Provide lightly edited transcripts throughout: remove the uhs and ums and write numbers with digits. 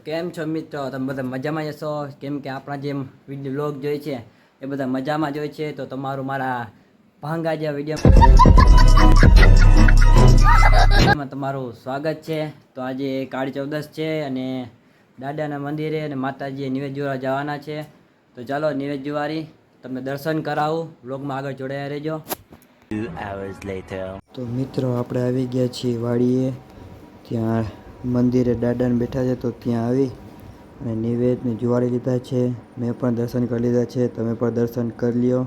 કેમ છો મિત્રો? તમે બધા મજામાં જશો? કેમ કે આપણા જેમ વિડીયો વ્લોગ જોઈએ છે એ બધા મજામાં જ હોય છે. તો તમારું મારા ભાંગા જેવા વિડીયોમાં તમારું સ્વાગત છે. તો આજે કાળી ચૌદસ છે અને દાદાના મંદિરે અને માતાજીએ નિવેદ જોવા જવાના છે. તો ચાલો નિવેદ જોવારી તમને દર્શન કરાવું. વ્લોગમાં આગળ જોડાયા રહેજો. 2 hours later. તો મિત્રો આપણે આવી ગયા છીએ વાડીએ. ત્યાં મંદિરે દાદાને બેઠા છે તો ત્યાં આવી અને નિવેદને જુવારી લીધા છે. મેં પણ દર્શન કરી લીધા છે. તમે પણ દર્શન કરી લ્યો.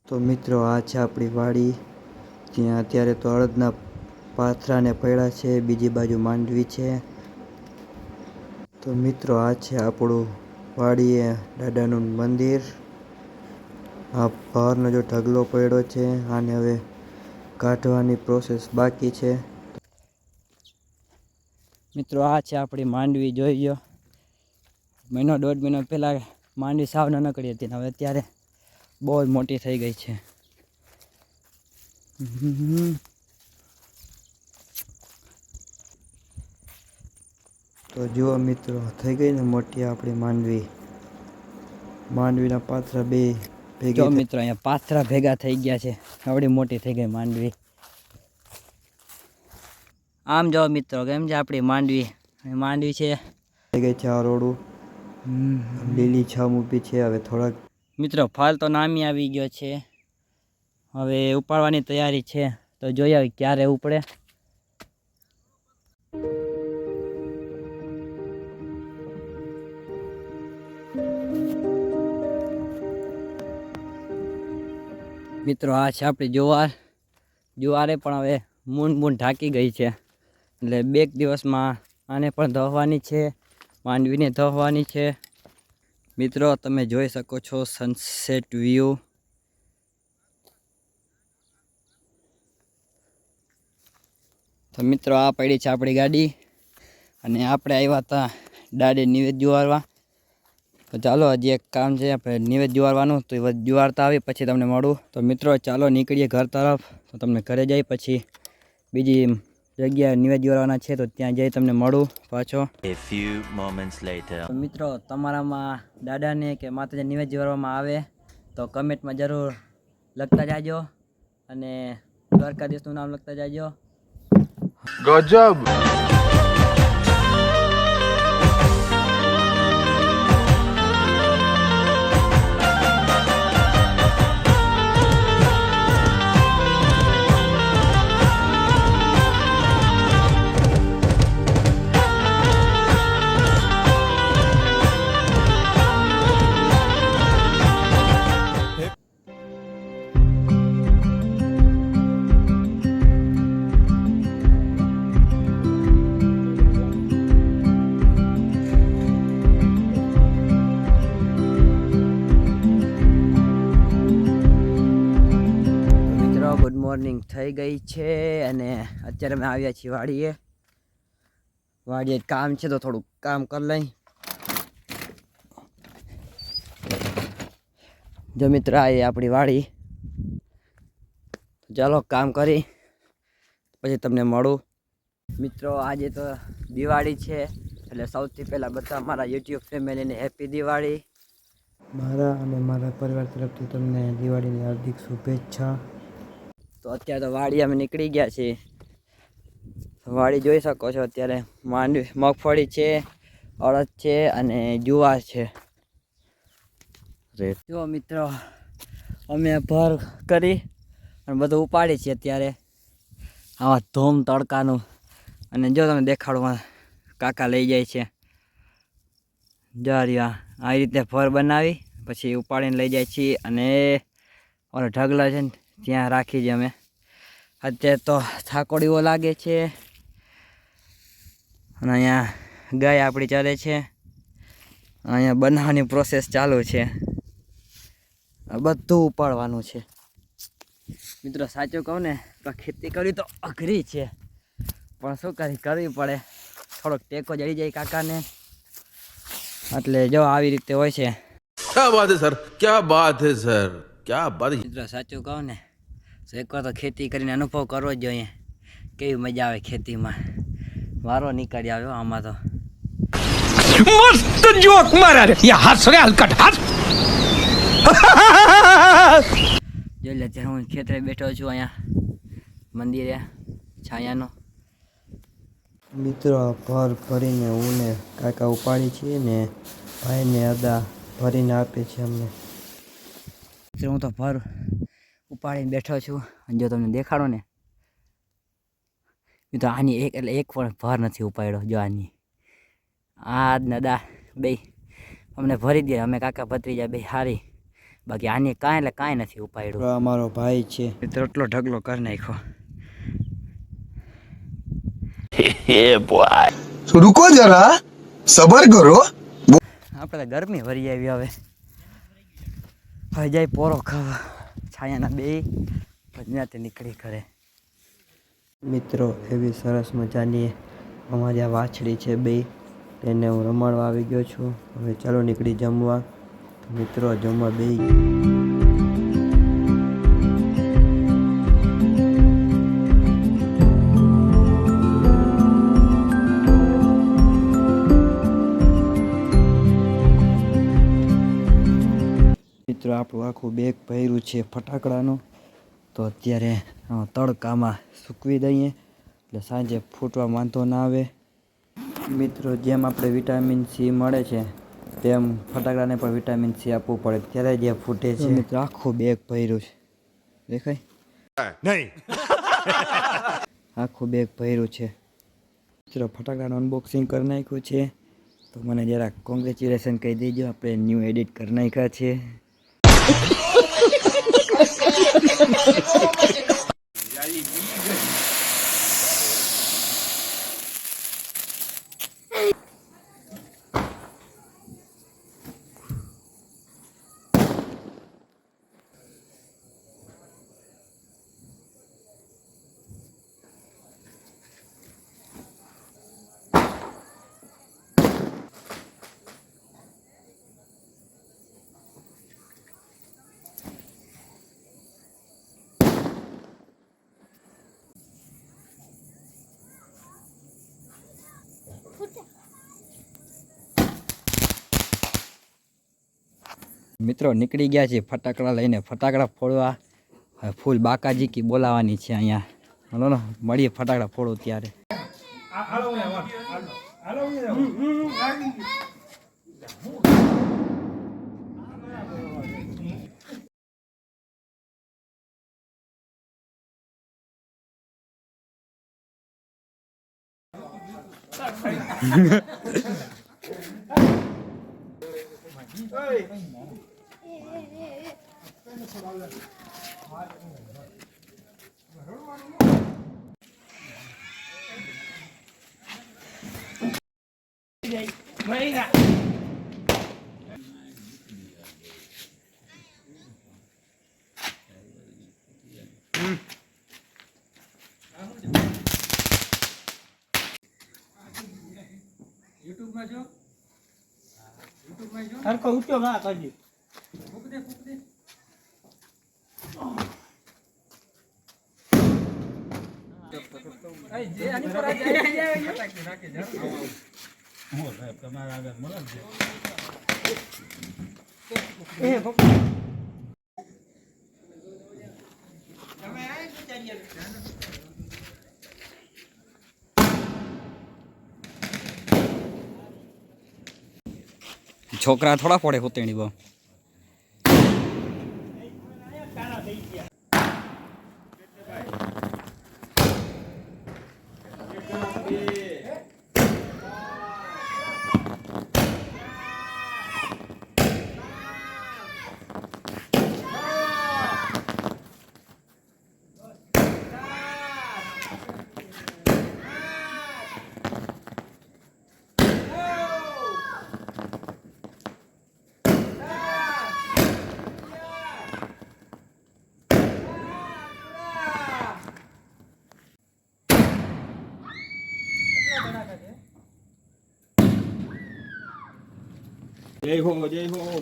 તો મિત્રો આ છે આપણી વાડી. ત્યાં અત્યારે તો અડદના પાથરાને પડ્યા છે, બીજી બાજુ માંડવી છે. તો મિત્રો આ છે આપણું વાડીએ દાદાનું મંદિર. આ બહારનો જો ઢગલો પડ્યો છે આને હવે કાઢવાની પ્રોસેસ બાકી છે. મિત્રો આ છે આપણી માંડવી, જોઈ લો. મહિનો દોઢ મહિનો પહેલાં માંડવી સાવ નાનકડી હતી ને હવે અત્યારે બહુ જ મોટી થઈ ગઈ છે. તો જુઓ મિત્રો, થઈ ગઈ ને મોટી આપણી માંડવી. માંડવીના પાથરા બે ભેગા જો મિત્રો અહીંયા પાથરા ભેગા થઈ ગયા છે. આવડી મોટી થઈ ગઈ માંડવી. આમ જો મિત્રો કેમ છે આપણી માંડવી. માંડવી છે થઈ ગઈ છે. આ રોડું લીલી છામ ઊભી છે. હવે થોડાક મિત્રો ફળ તો નામી આવી ગયો છે. હવે ઉપાડવાની તૈયારી છે. તો જોઈએ હવે ક્યારે ઉપડે. મિત્રો આ છે આપણી જુવારે પણ હવે મૂન ઢાંકી ગઈ છે. એટલે 2 દિવસમાં આને પણ ધોવાની છે, માંડવીને ધોવાની છે. મિત્રો તમે જોઈ શકો છો સનસેટ વ્યૂ. તો મિત્રો આ પડી છે આપણી ગાડી અને આપણે આવ્યા હતા દાડે નિવેદ જુવારવા. તો ચાલો હજી એક કામ છે, આપણે નિવેદ જુવારવાનું. તો એ જુવારતા આવી પછી તમને મળું. તો મિત્રો ચાલો નીકળીએ ઘર તરફ. તો તમને ઘરે જઈ પછી બીજી જગ્યાએ નિવેદ જુવારવાના છે તો ત્યાં જઈ તમને મળું પાછો. A few moments later. તો મિત્રો તમારામાં દાદાને કે માતાજી નિવેદ જુવારવામાં આવે તો કમેન્ટમાં જરૂર લખતા જાજો અને દ્વારકાધીશનું નામ લખતા જાજો. ગજબ. ગુડ મોર્નિંગ થઈ ગઈ છે અને અત્યારે અમે આવ્યા છીએ વાડીએ કામ છે તો થોડુંક કામ કરી લઈ. જો મિત્ર આ આપણી વાડી. ચાલો કામ કરી પછી તમને મળું. મિત્રો આજે તો દિવાળી છે એટલે સૌથી પહેલાં બધા મારા યુટ્યુબ ફેમિલીને હેપી દિવાળી. મારા અને મારા પરિવાર તરફથી તમને દિવાળીની હાર્દિક શુભેચ્છા. તો અત્યારે તો વાડી અમે નીકળી ગયા છીએ. વાડી જોઈ શકો છો. અત્યારે માંડવી, મગફળી છે, અડદ છે અને જુવાર છે. જો મિત્રો અમે ભર કરી અને બધું ઉપાડી છીએ અત્યારે આવા ધૂમ તડકાનું. અને જો તમે દેખાડો કાકા લઈ જાય છે જારિયા. આવી રીતે ભર બનાવી પછી ઉપાડીને લઈ જાય છીએ અને ઓલો ઢગલા છે ને ત્યાં રાખી છે અમે. અત્યારે તો થાકોડીઓ લાગે છે અને અહીંયા ગાય આપણી ચાલે છે. અહીંયા બનાવવાની પ્રોસેસ ચાલુ છે. બધું ઉપાડવાનું છે. મિત્રો સાચું કહું ને તો ખેતી કરવી તો અઘરી છે પણ શું કરવી પડે. થોડોક ટેકો જડી જાય કાકાને એટલે જો આવી રીતે હોય છે. क्या बात है सर, क्या बात है सर, क्या बात. મિત્રો સાચું કહું ને એકવાર તો ખેતી કરીને અનુભવ કરવો જ જોઈએ કેવી મજા આવે ખેતીમાં. વારો નીકળી આવ્યો આમાં તો. मस्त जोक मारा रे ये हंस रे हलकट हंस જો લે અત્યારે હું ખેતરે બેઠો છું અહીંયા મંદિરે છાયાનો. મિત્રો આ ભર ભરીને હું ને કાકા ઉપાડી છીએ ને ભાઈને અદા ભરીને આપે છે અમને. હું તો ભર ઉપાડીને બેઠો છું અને જો તમને દેખાડો ને તો આની એક એટલે એક પણ ભર નથી ઉપાડ્યો. જો આની આ જ નદા બે અમને ભરી દે અમે કાકા ભત્રીજા બે હારી, બાકી આની કાંઈ એટલે કાંઈ નથી ઉપાડ્યું. આ અમારો ભાઈ છે. મિત્રો એટલો ઢગલો કરી નાખ્યો. रुको जरा सबर करो આપણે તો ગરમી ભરી આવી હવે જાય પોરો ખાવા છાયાના બે પછી નીકળી કરે. મિત્રો એવી સરસ મજાની અમારી આ વાછડી છે બે, તેને હું રમાડવા આવી ગયો છું. હવે ચાલો નીકળી જમવા. મિત્રો જમવા બે મિત્રો આપણું આખું બેગ ભર્યું છે ફટાકડાનું. તો અત્યારે તડકામાં સૂકવી દઈએ એટલે સાંજે ફૂટવા વાંધો ના આવે. મિત્રો જેમ આપણે વિટામિન સી મળે છે તેમ ફટાકડાને પણ વિટામિન સી આપવું પડે ત્યારે જે ફૂટે છે. મિત્રો આખું બેગ ભર્યું છે, દેખાય નહીં? આખું બેગ ભર્યું છે. મિત્રો ફટાકડાનું અનબોક્સિંગ કરી નાખ્યું છે. તો મને જરાક કોંગ્રેચ્યુલેશન કહી દેજો, આપણે ન્યૂ એડિટ કરી નાખ્યા છે. મિત્રો નીકળી ગયા છે ફટાકડા લઈને, ફટાકડા ફોડવા. ફૂલ બાકાજી કી બોલાવાની છે અહીંયા. હલો ને મળીએ ફટાકડા ફોડો ત્યારે. છોકરા થોડા ફોડે હોતેણી બહુ. જય હો જય હો.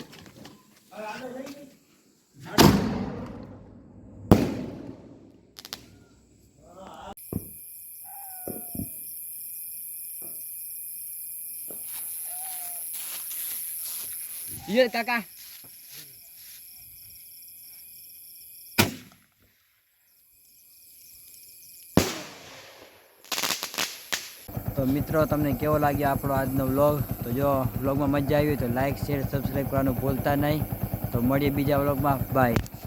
યે કાકા તો મિત્રો તમને કેવો લાગ્યો આપણો આજનો વ્લોગ? તો જો વ્લોગમાં મજા આવી હોય તો લાઈક શેર સબસ્ક્રાઈબ કરવાનું ભૂલતા નહીં. તો મળીએ બીજા વ્લોગમાં. બાય.